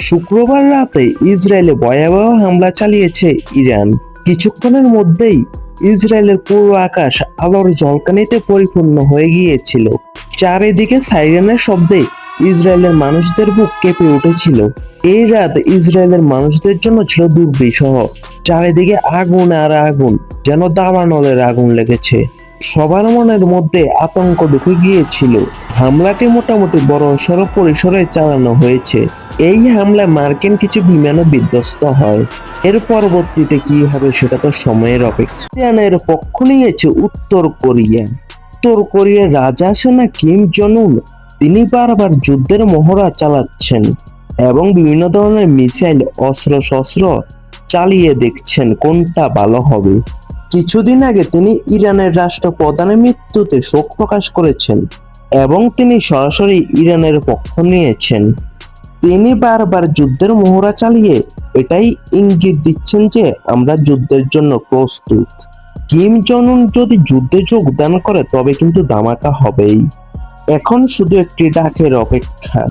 শুক্রবার রাতে ইসরায়েলে ভয়াবহ হামলা চালিয়েছে ইরান। কিছুক্ষণের মধ্যেই ইসরায়েলের পুরো আকাশ আলোর ঝলকানিতে পরিপূর্ণ হয়ে গিয়েছিল। চারিদিকে সাইরেনের শব্দে ইসরায়েলের মানুষদের বুক কেঁপে উঠেছিল। এই রাত ইসরায়েলের মানুষদের জন্য ছিল দুর্বিষহ। চারিদিকে আগুন আর আগুন, যেন দাবানলের আগুন লেগেছে। সবার মনের মধ্যে আতঙ্ক ঢুকে গিয়েছিল। হামলাটি মোটামুটি বড় সড়ো পরিসরে চালানো হয়েছে। এই হামলায় মার্কিন কিছু বিমানও বিধ্বস্ত হয়। এর পরবর্তীতে কি হবে সেটা তো সময়ের অপেক্ষা। ইরানের পক্ষ নিয়েছে উত্তর কোরিয়া। উত্তর কোরিয়ার রাজা সেনা কিম জং উন তিনি বারবার যুদ্ধের মহড়া চালাচ্ছেন এবং বিভিন্ন ধরনের মিসাইল অস্ত্র শস্ত্র চালিয়ে দেখছেন কোনটা ভালো হবে। কিছুদিন আগে তিনি ইরানের রাষ্ট্রপ্রধানের মৃত্যুতে শোক প্রকাশ করেছেন এবং তিনি সরাসরি ইরানের পক্ষ নিয়েছেন। তিনি বারবার যুদ্ধের মহড়া চালিয়ে এটাই ইঙ্গিত দিচ্ছেন যে আমরা যুদ্ধের জন্য প্রস্তুত। কিম জং উন যদি যুদ্ধে যোগদান করে তবে কিন্তু ধামাকা হবেই। এখন শুধু একটি ডাকের অপেক্ষা।